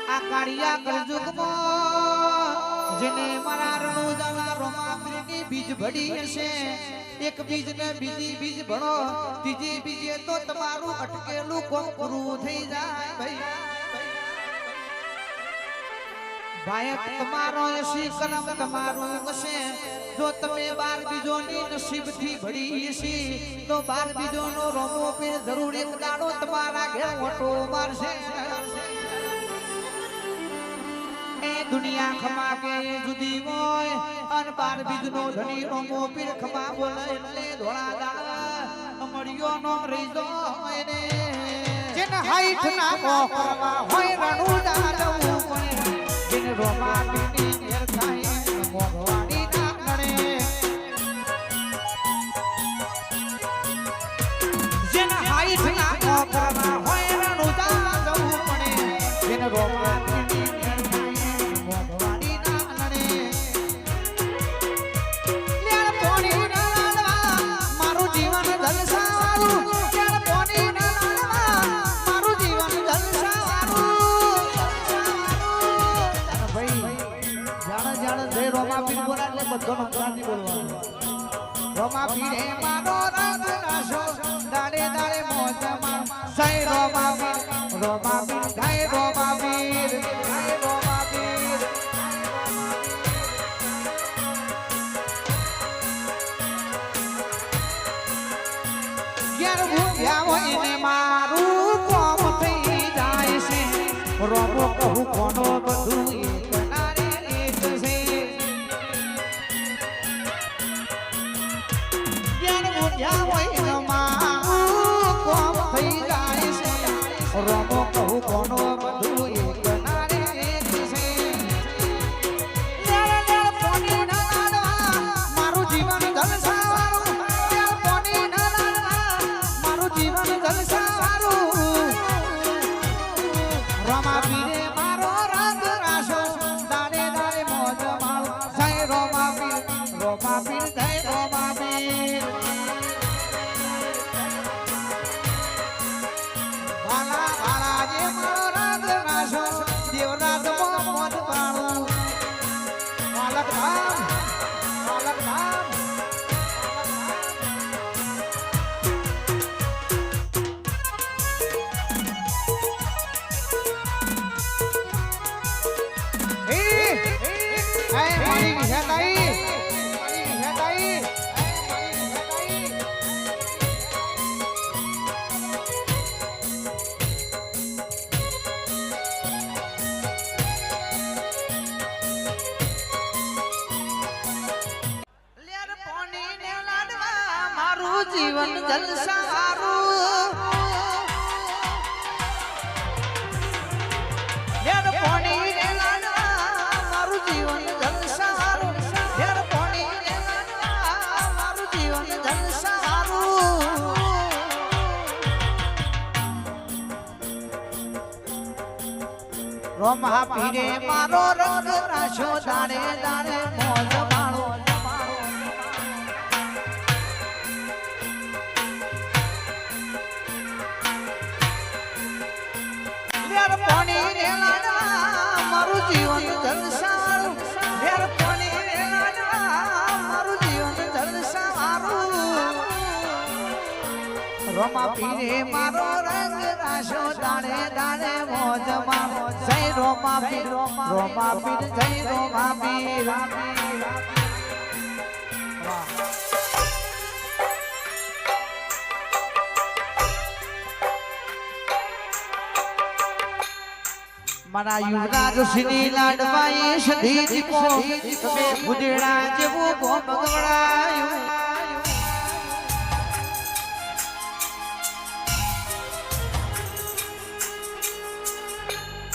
આ કાળિયા કળજુગમાં જેને મારા રણુજાના રોમાપીરની બીજ ભડી હશે એક બીજ ને બીજી બીજ ભણો ત્રીજી બીજે તો તમારું અટકેલું કોમ પૂરું થઈ જાય ભાઈ ભાઈ તમારો હશે કરમ તમારું હશે જો તમે 12 બીજોની નસીબથી ભડી હશે તો 12 બીજોનો રોમો પીર જરૂર એક દાડો તમારા ઘેર ઓટો મારશે દુનિયા ખમા કે જુદી હોય અને 12 બીજનો ધણી રોમો પીર ખમા બોલે એટલે ધોળા દાડા અમળિયો નો રીજો હોય ને જેને હાઈઠ ના મોકરવા હોય રણુડા જવું પડે જેને રોમા પીરની ઘેર થાય મોગવાડી ના ગણે જેને હાઈઠ ના મોકરવા હોય રણુડા જવું પડે જેને રોમા પીરની રોમા પીરે મારો રંગ રાશો દાડે દાડે મોજ માં જય રોમા પીર જય રોમા પીર ઘેર ભૂખ્યા હોય ને મારું કોમ થઈ જાય છે રોમો કહું કોનો બધું રોમો કહું કોનો બધું એક નારે એક છે લેર લેર પોની ના લાડવા મારું જીવન જલસાવાળું લેર પોની ના લાડવા મારું જીવન જલસાવાળું રોમા પીરે મારો રંગ રાશો દાડે દાડે મોજ માળું જય રોમા પીર જય રોમા પીર જીવન જલસારું લેર પોણી ને લાડવા મારું જીવન જલસારું લેર પોણી ને લાડવા મારું જીવન જલસારું રોમા પીરે મારો રંગ રાશો દાડે દાડે મોજ માળો પોણી ને લાડવા મારું જીવન જલસાવાળું લેર પોણી ને લાડવા મારું જીવન જલસાવાળું રોમા પીરે મારો રંગ રાશો દાડે દાડે મોજ માળો જય રોમા પીર જય રોમા પીર મારા યુવરાજ સિંહની લાડવાએ સધી દીપો તમે ગુજડા જેવું ગોમ ગવડાયું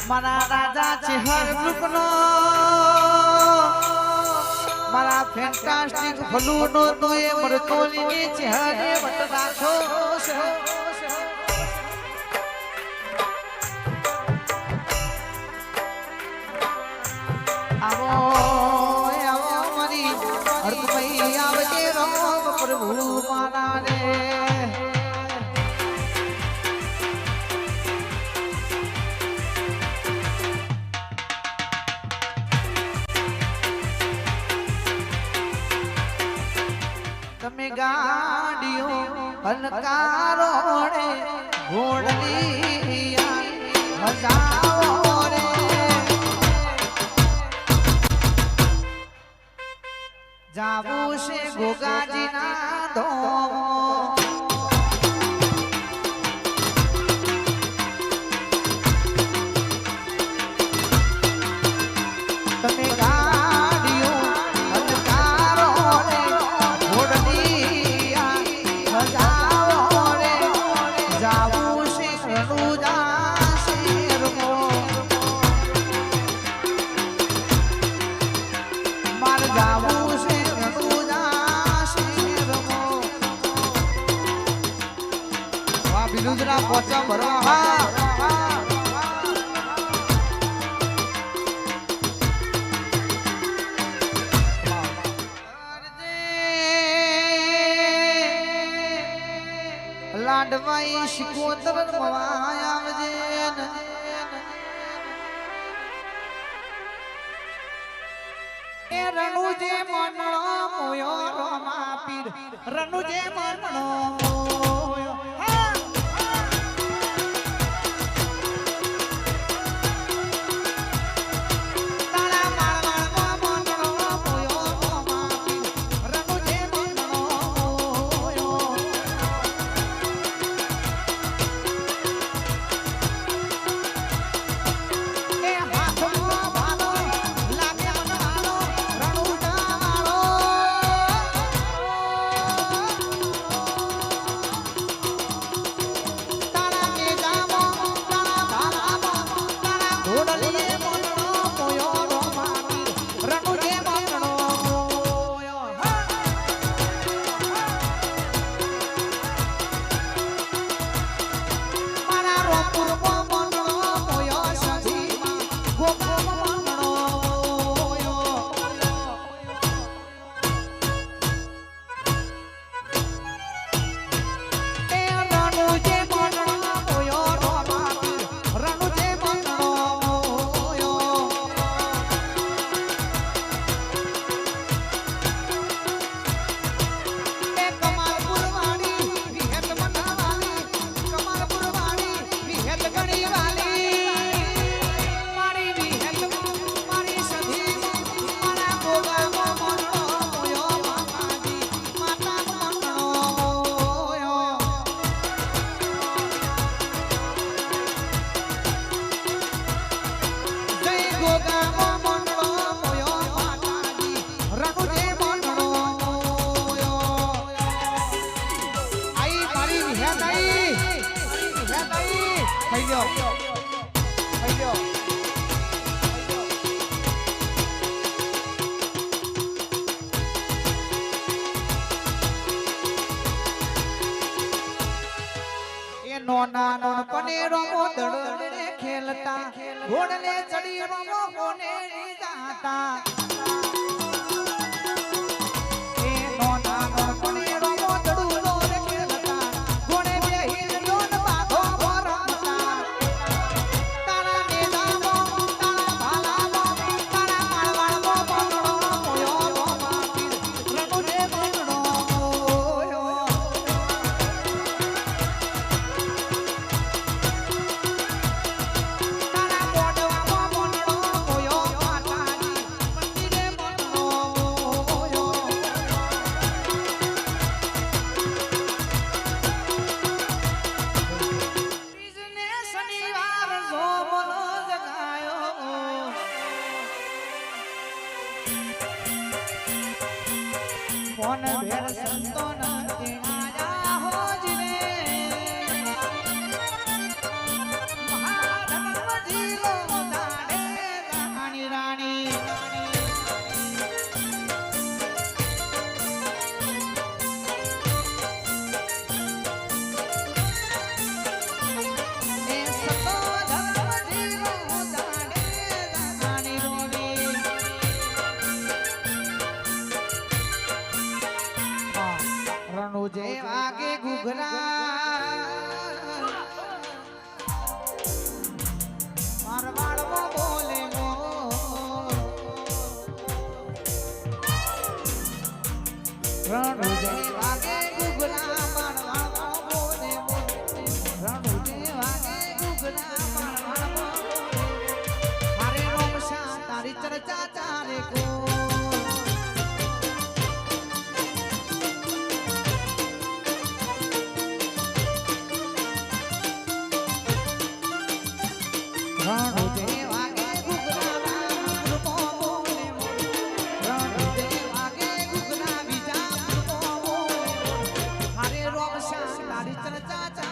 મારા રાજા છે હર રૂપનો મારા ફેન્ટાસ્ટિક ફલૂનો તો એ મરતોલીની છે હરે વટડા છો આવો મારી હરકમઈ આવજે રોમ પ્રભુ મારા રે ગાડીઓ હલકારો રે ઘોડલી હજાઓ રે જાવું છે ગોગાજીના ધોમ તમે ગાડીઓ હલકારો રે ઘોડલી હજાઓ રે જાવું છે રણુજા શેરમો માર જાવું છે રણુજા શેરમો વાહ બિલુજના પોચા ભરવા હા લાડવાઈ શિકોતર મવાય આવજે એ રણુજે મનણો મોયો રોમા પીર રણુજે મનણો મોયો નોના નોનપણે રમો દડને ખેલતા ઘોડને ચડી રમો કોને જાતા એ નોના નોનપણે રમો દડને ખેલતા ઘોડે બેહી લોન બાધો રમતા તારા ને જામો તારા ભાલામો તારા માળવાળમો પકડો મોયો રોમા પીર રણુજે મનણો મોયો કોન ભેર સંતો નથી આયા હોજરે મહાધર્મ જીલો દાડે રાણી રાણી એ સંતો ધર્મ જીલો દાડે રાણી રોણી રણુજે વાગે ઘૂઘરા મારવાડમાં બોલે રણુજે વાગે ચાચા